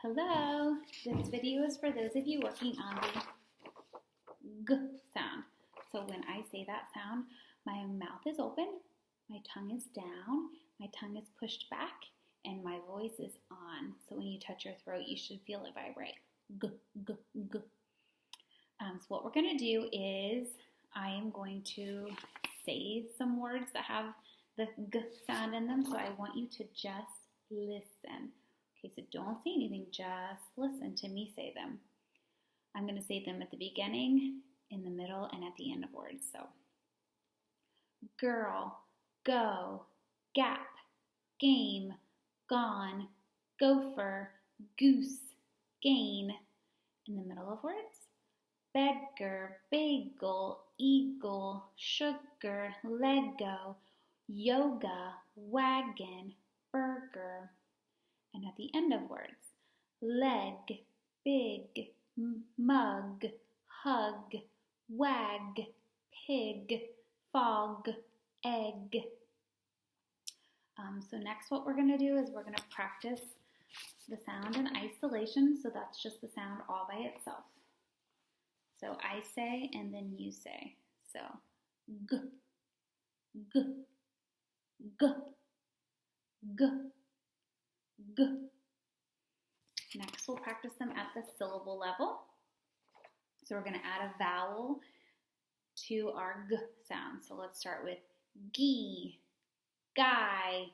Hello, this video is for those of you working on the G sound. So when I say that sound, my mouth is open, my tongue is down, my tongue is pushed back, and my voice is on. So when you touch your throat, you should feel it vibrate. G, G, G. So what we're going to do is I am going to say some words that have the G sound in them. So I want you to just listen. Okay, so don't say anything, just listen to me say them. I'm going to say them at the beginning, in the middle, and at the end of words. So, girl, go, gap, game, gone, gopher, goose, gain. In the middle of words, beggar, bagel, eagle, sugar, Lego, yoga, wagon, burger. And at the end of words, leg, big, mug, hug, wag, pig, fog, egg. So next what we're going to do is we're going to practice the sound in isolation. So that's just the sound all by itself. So I say and then you say. So g, g, g, g. G. Next, we'll practice them at the syllable level. So we're going to add a vowel to our G sound. So let's start with gee, guy,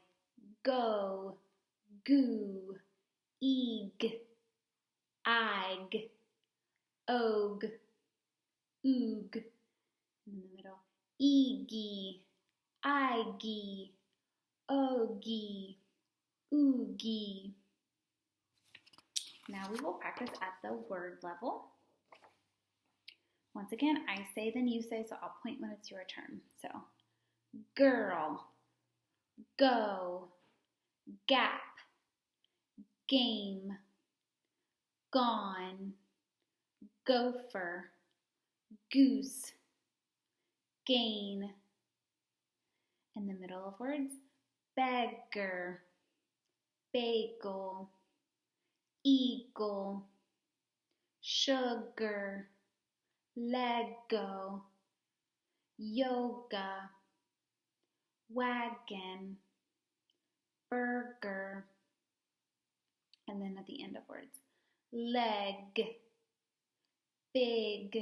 go, goo, eeg, ig, og, oog. In the middle, eegi, iggy, ogie, oogie. Now we will practice at the word level. Once again, I say, then you say, so I'll point when it's your turn. So, girl, go, gap, game, gone, gopher, goose, gain. In the middle of words, beggar, bagel, eagle, sugar, Lego, yoga, wagon, burger, and then at the end of words, leg, big,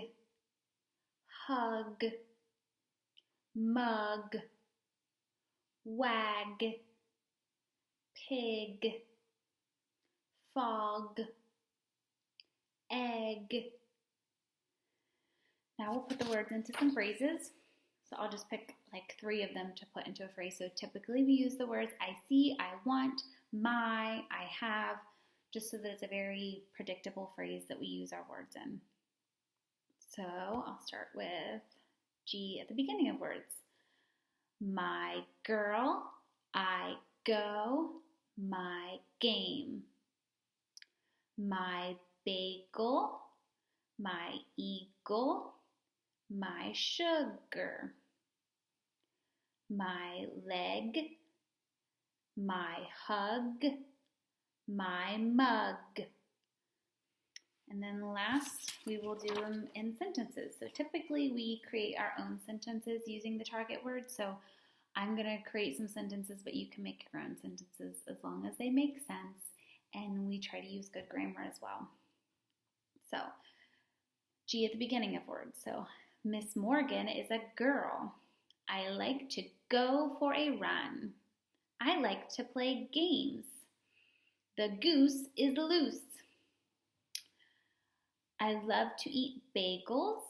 hug, mug, wag, pig, fog, egg. Now we'll put the words into some phrases. So I'll just pick like 3 of them to put into a phrase. So typically we use the words I see, I want, my, I have, just so that it's a very predictable phrase that we use our words in. So I'll start with G at the beginning of words. My girl, I go, my game. My bagel, my eagle, my sugar. My leg, my hug, my mug. And then last, we will do them in sentences. So typically we create our own sentences using the target word. So I'm going to create some sentences, but you can make your own sentences as long as they make sense. And we try to use good grammar as well. So, G at the beginning of words. So, Miss Morgan is a girl. I like to go for a run. I like to play games. The goose is loose. I love to eat bagels.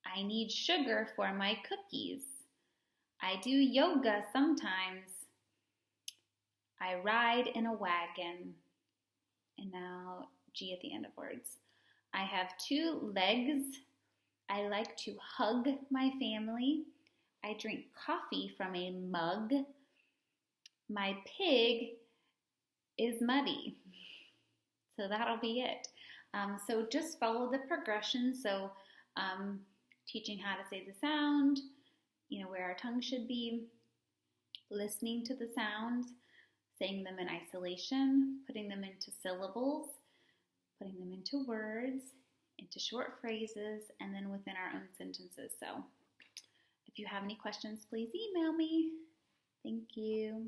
I need sugar for my cookies. I do yoga sometimes. I ride in a wagon. And now G at the end of words. I have 2 legs. I like to hug my family. I drink coffee from a mug. My pig is muddy. So that'll be it. So just follow the progression. So teaching how to say the sound, where our tongue should be, listening to the sounds, saying them in isolation, putting them into syllables, putting them into words, into short phrases, and then within our own sentences. So if you have any questions, please email me. Thank you.